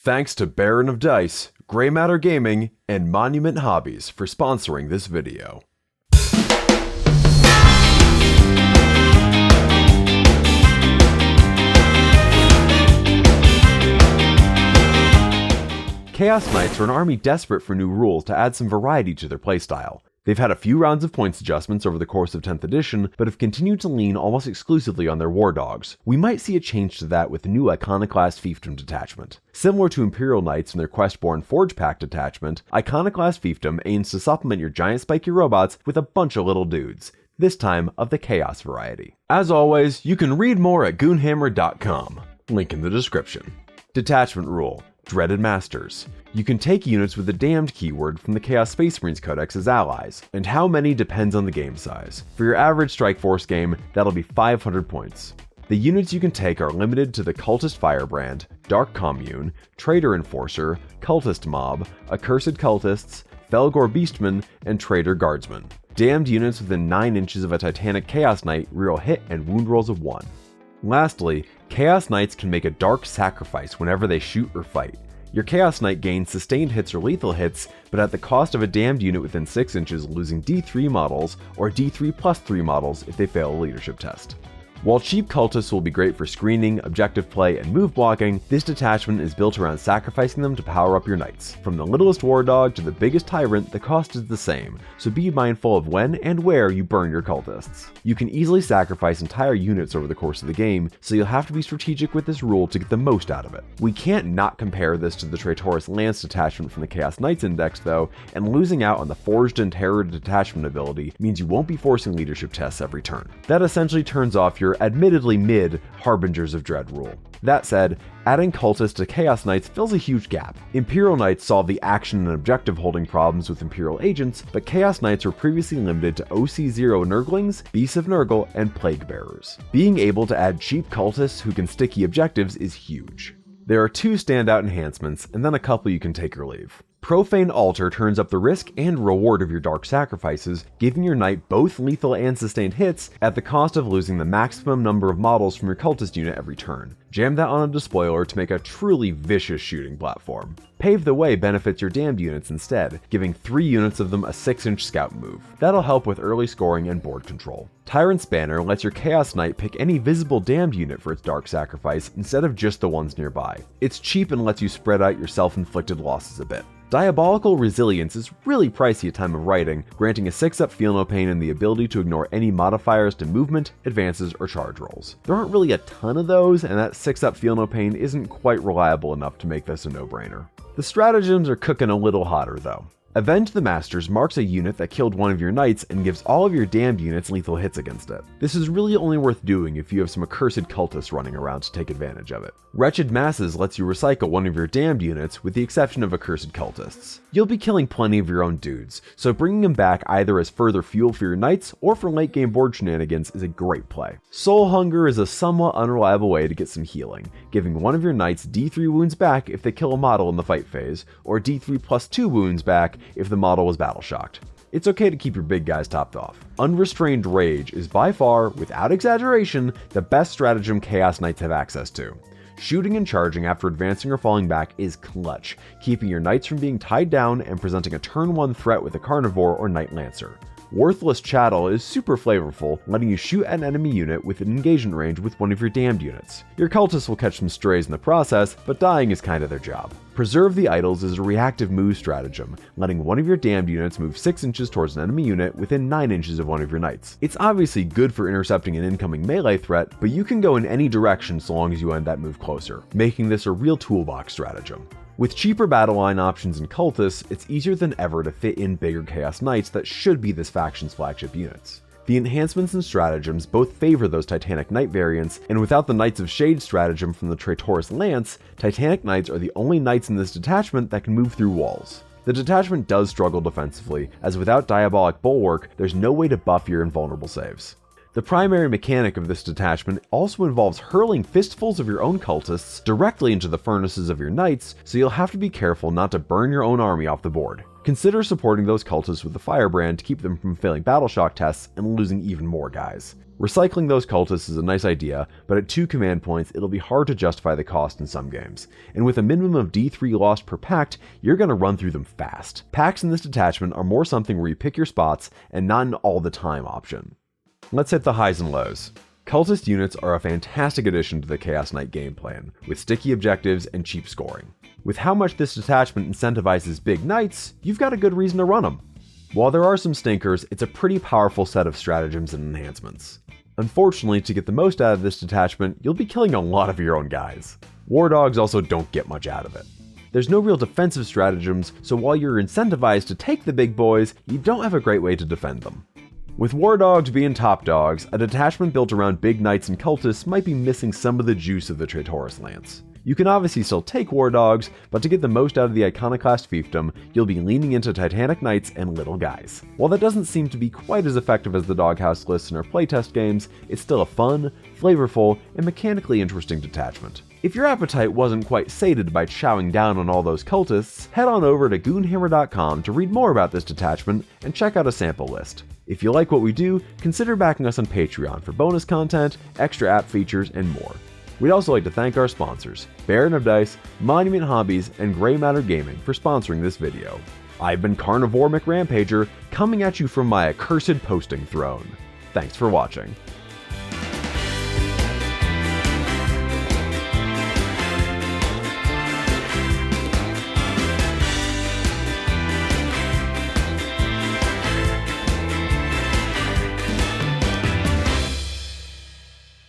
Thanks to Baron of Dice, Grey Matter Gaming, and Monument Hobbies for sponsoring this video. Chaos Knights are an army desperate for new rules to add some variety to their playstyle. They've had a few rounds of points adjustments over the course of 10th edition, but have continued to lean almost exclusively on their war dogs. We might see a change to that with the new Iconoclast Fiefdom detachment. Similar to Imperial Knights and their Questborn Forge Pack detachment, Iconoclast Fiefdom aims to supplement your giant spiky robots with a bunch of little dudes, this time of the Chaos variety. As always, you can read more at goonhammer.com, link in the description. Detachment Rule: Dreaded Masters. You can take units with the damned keyword from the Chaos Space Marines Codex as allies, and how many depends on the game size. For your average Strike Force game, that'll be 500 points. The units you can take are limited to the Cultist Firebrand, Dark Commune, Traitor Enforcer, Cultist Mob, Accursed Cultists, Felgor Beastman, and Traitor Guardsman. Damned units within 9 inches of a Titanic Chaos Knight reroll hit and wound rolls of 1. Lastly, Chaos Knights can make a dark sacrifice whenever they shoot or fight. Your Chaos Knight gains sustained hits or lethal hits, but at the cost of a damned unit within 6 inches losing D3 models or D3+3 models if they fail a leadership test. While cheap cultists will be great for screening, objective play, and move blocking, this detachment is built around sacrificing them to power up your knights. From the littlest war dog to the biggest tyrant, the cost is the same, so be mindful of when and where you burn your cultists. You can easily sacrifice entire units over the course of the game, so you'll have to be strategic with this rule to get the most out of it. We can't not compare this to the Traitorous Lance detachment from the Chaos Knights Index though, and losing out on the Forged and Terror detachment ability means you won't be forcing leadership tests every turn. That essentially turns off your admittedly mid Harbingers of Dread rule. That said, adding cultists to Chaos Knights fills a huge gap. Imperial Knights solve the action and objective holding problems with Imperial agents, but Chaos Knights were previously limited to OC0 Nurglings, Beasts of Nurgle, and Plague Bearers. Being able to add cheap cultists who can sticky objectives is huge. There are 2 standout enhancements, and then a couple you can take or leave. Profane Altar turns up the risk and reward of your dark sacrifices, giving your knight both lethal and sustained hits at the cost of losing the maximum number of models from your cultist unit every turn. Jam that on a despoiler to make a truly vicious shooting platform. Pave the Way benefits your damned units instead, giving 3 units of them a 6-inch scout move. That'll help with early scoring and board control. Tyrant's Banner lets your Chaos Knight pick any visible damned unit for its dark sacrifice instead of just the ones nearby. It's cheap and lets you spread out your self-inflicted losses a bit. Diabolical Resilience is really pricey at time of writing, granting a 6-up Feel No Pain and the ability to ignore any modifiers to movement, advances, or charge rolls. There aren't really a ton of those, and that 6-up Feel No Pain isn't quite reliable enough to make this a no-brainer. The stratagems are cooking a little hotter though. Avenge the Masters marks a unit that killed one of your knights and gives all of your damned units lethal hits against it. This is really only worth doing if you have some accursed cultists running around to take advantage of it. Wretched Masses lets you recycle one of your damned units with the exception of accursed cultists. You'll be killing plenty of your own dudes, so bringing them back either as further fuel for your knights or for late game board shenanigans is a great play. Soul Hunger is a somewhat unreliable way to get some healing, giving one of your knights D3 wounds back if they kill a model in the fight phase, or D3+2 wounds back if the model was battle shocked. It's okay to keep your big guys topped off. Unrestrained Rage is by far, without exaggeration, the best stratagem Chaos Knights have access to. Shooting and charging after advancing or falling back is clutch, keeping your knights from being tied down and presenting a turn 1 threat with a Carnivore or Knight Lancer. Worthless Chattel is super flavorful, letting you shoot at an enemy unit with an engagement range with one of your damned units. Your cultists will catch some strays in the process, but dying is kind of their job. Preserve the Idols is a reactive move stratagem, letting one of your damned units move 6 inches towards an enemy unit within 9 inches of one of your knights. It's obviously good for intercepting an incoming melee threat, but you can go in any direction so long as you end that move closer, making this a real toolbox stratagem. With cheaper battle line options and cultists, it's easier than ever to fit in bigger Chaos Knights that should be this faction's flagship units. The enhancements and stratagems both favor those Titanic Knight variants, and without the Knights of Shade stratagem from the Traitorous Lance, Titanic Knights are the only knights in this detachment that can move through walls. The detachment does struggle defensively, as without Diabolic Bulwark, there's no way to buff your invulnerable saves. The primary mechanic of this detachment also involves hurling fistfuls of your own cultists directly into the furnaces of your knights, so you'll have to be careful not to burn your own army off the board. Consider supporting those cultists with the Firebrand to keep them from failing battle shock tests and losing even more guys. Recycling those cultists is a nice idea, but at 2 command points it'll be hard to justify the cost in some games, and with a minimum of D3 lost per pact, you're going to run through them fast. Pacts in this detachment are more something where you pick your spots and not an all the time option. Let's hit the highs and lows. Cultist units are a fantastic addition to the Chaos Knight game plan, with sticky objectives and cheap scoring. With how much this detachment incentivizes big knights, you've got a good reason to run them. While there are some stinkers, it's a pretty powerful set of stratagems and enhancements. Unfortunately, to get the most out of this detachment, you'll be killing a lot of your own guys. War dogs also don't get much out of it. There's no real defensive stratagems, so while you're incentivized to take the big boys, you don't have a great way to defend them. With war dogs being top dogs, a detachment built around big knights and cultists might be missing some of the juice of the Traitorous Lance. You can obviously still take war dogs, but to get the most out of the Iconoclast Fiefdom, you'll be leaning into Titanic Knights and little guys. While that doesn't seem to be quite as effective as the doghouse lists in our playtest games, it's still a fun, flavorful, and mechanically interesting detachment. If your appetite wasn't quite sated by chowing down on all those cultists, head on over to goonhammer.com to read more about this detachment and check out a sample list. If you like what we do, consider backing us on Patreon for bonus content, extra app features, and more. We'd also like to thank our sponsors, Baron of Dice, Monument Hobbies, and Grey Matter Gaming for sponsoring this video. I've been Carnivore McRampager, coming at you from my accursed posting throne. Thanks for watching.